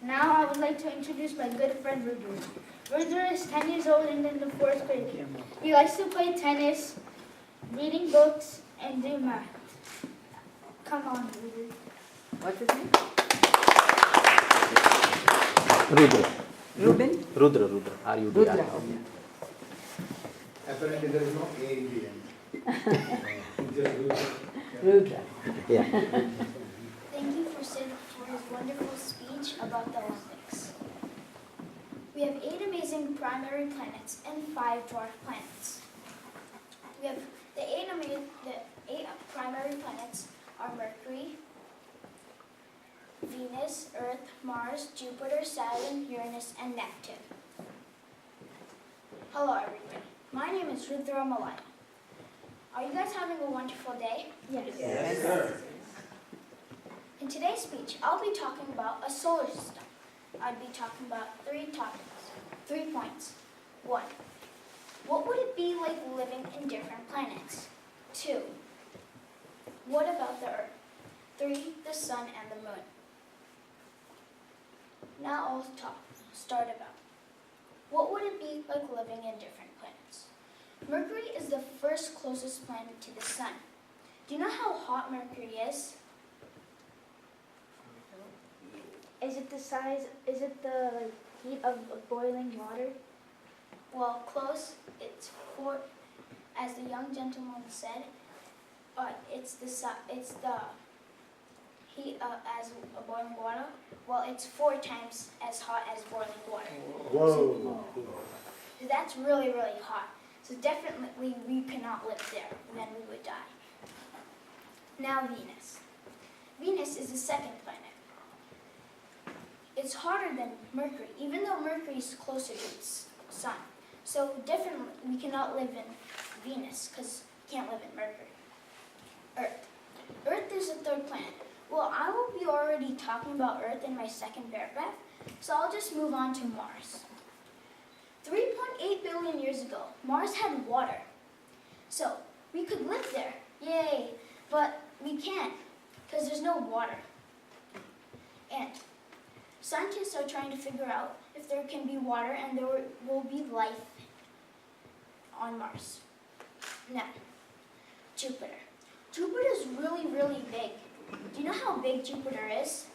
Now I would like to introduce my good friend Rudr. Rudr is 10 years old and in the 4th grade. He likes to play tennis, reading books, and do math. Come on, Rudr. What's his name? Rudra. Ruben? Rudra. R-U-D-R. Rudra. Okay. Apparently there is no A in the end. Just Rudra. Rudra. Yeah. Thank you for Sid for his wonderful speech about the Olympics. We have 8 amazing primary planets and 5 dwarf planets. We have the 8 primary planets are Mercury, Venus, Earth, Mars, Jupiter, Saturn, Uranus, and Neptune. Hello everybody. My name is Rudr Mallaya. Are you guys having a wonderful day? Yes. Yes, sir. In today's speech, I'll be talking about a solar system. I'd be talking about 3 topics, 3 points. 1. What would it be like living in different planets? 2. What about the Earth? 3. The Sun and the Moon. Now I'll start about what would it be like living in different planets? Mercury is the first closest planet to the Sun. Do you know how hot Mercury is? Is it the heat of boiling water? Well, close. It's as the young gentleman said, it's the heat as a boiling water. Well, it's 4 times as hot as boiling water. Whoa. So that's really, really hot. So definitely we cannot live there. Then we would die. Now Venus. Venus is the 2nd planet. It's hotter than Mercury, even though Mercury is closer to its sun. So definitely we cannot live in Venus because we can't live in Mercury. Earth. Earth is the 3rd planet. Well, I will be already talking about Earth in my 2nd paragraph, so I'll just move on to Mars. 3.8 billion years ago, Mars had water. So we could live there, yay, but we can't because there's no water. And scientists are trying to figure out if there can be water and there will be life on Mars. Now, Jupiter. Jupiter is really, really big. Do you know how big Jupiter is?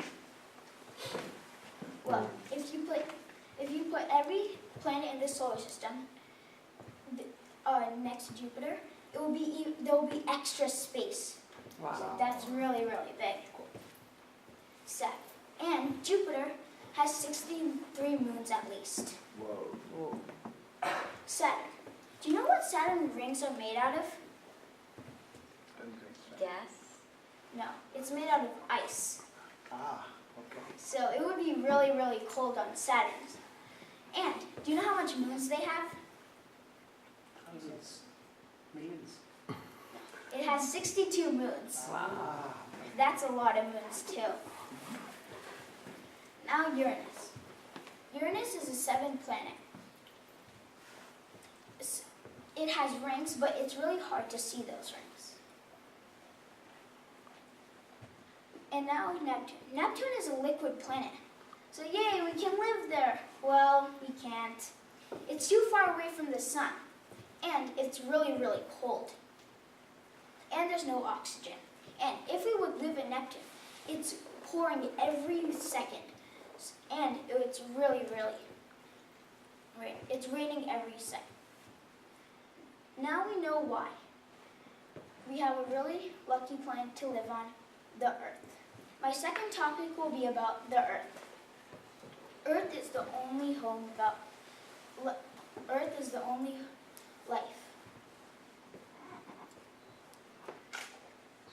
Well, if you put every planet in the solar system next to Jupiter, there will be extra space. Wow. So that's really, really big. Saturn. And Jupiter has 63 moons at least. Whoa. Saturn. Do you know what Saturn rings are made out of? Gas? No, it's made out of ice. Ah, okay. So it would be really, really cold on Saturn. And do you know how much moons they have? Thousands. Millions. It has 62 moons. Wow. That's a lot of moons too. Now Uranus. Uranus is the 7th planet. It has rings, but it's really hard to see those rings. And now Neptune. Neptune is a liquid planet. So yay, we can live there. Well, we can't. It's too far away from the sun. And it's really, really cold. And there's no oxygen. And if we would live in Neptune, it's pouring every second. And it's really, really, it's raining every second. Now we know why. We have a really lucky planet to live on, the Earth. My 2nd topic will be about the Earth. Earth is the only Earth is the only life.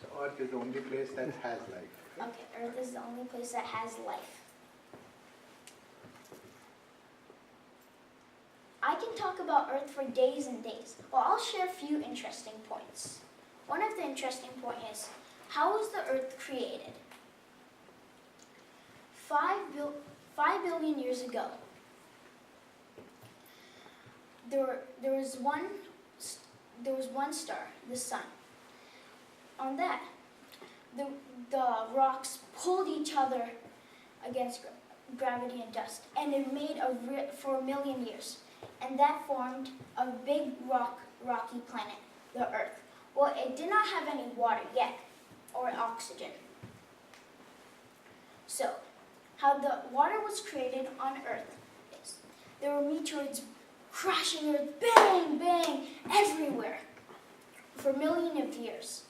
So Earth is the only place that has life. Okay, Earth is the only place that has life. I can talk about Earth for days and days. Well, I'll share a few interesting points. One of the interesting points is, how was the Earth created? 5 billion years ago, there was one star, the sun. On that, the rocks pulled each other against gravity and dust, and it made for a million years. And that formed a big rocky planet, the Earth. Well, it did not have any water yet, or oxygen. So, how the water was created on Earth is there were meteoroids crashing Earth, bang, bang, everywhere for millions of years.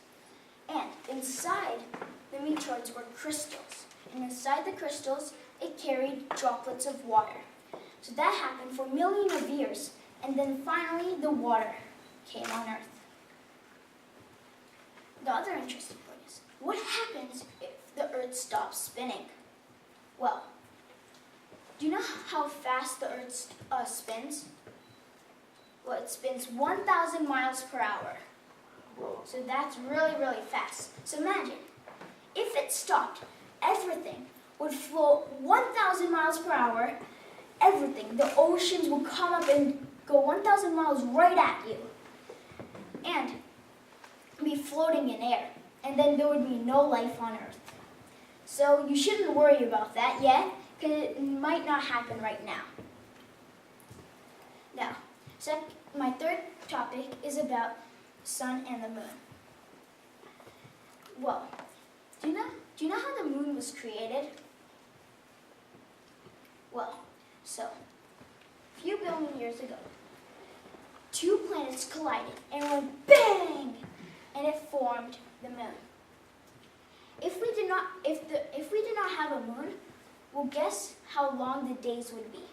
And inside the meteoroids were crystals. And inside the crystals, it carried droplets of water. So that happened for millions of years. And then finally, the water came on Earth. The other interesting point is, what happens if the Earth stops spinning? Well, do you know how fast the Earth spins? Well, it spins 1,000 miles per hour. So that's really, really fast. So imagine, if it stopped, everything would flow 1,000 miles per hour. Everything, the oceans would come up and go 1,000 miles right at you. And be floating in air. And then there would be no life on Earth. So you shouldn't worry about that yet, because it might not happen right now. Now, my third topic is about sun and the moon. Well, do you know how the moon was created? Well, so, a few billion years ago, two planets collided and went bang, and it formed the moon. If we did not have a moon, well, guess how long the days would be?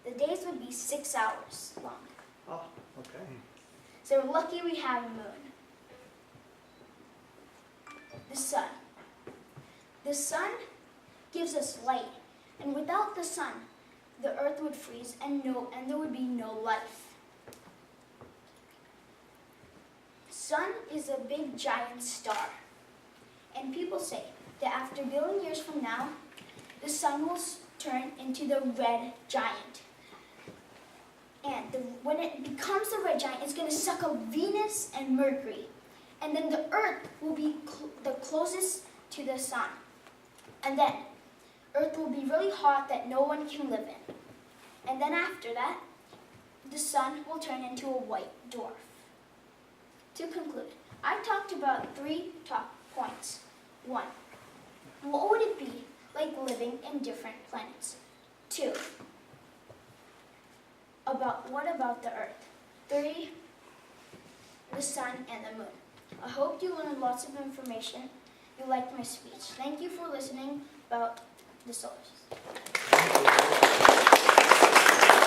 The days would be 6 hours long. Oh, okay. So we're lucky we have a moon. The sun. The sun gives us light, and without the sun, the Earth would freeze and there would be no life. Sun is a big giant star, and people say that after a billion years from now, the sun will turn into the red giant. And when it becomes the red giant, it's going to suck up Venus and Mercury. And then the Earth will be the closest to the sun. And then Earth will be really hot that no one can live in. And then after that, the sun will turn into a white dwarf. To conclude, I talked about 3 top points. 1, what would it be like living in different planets? 2, what about the Earth? 3, the sun and the moon. I hope you learned lots of information. You liked my speech. Thank you for listening about the solar system.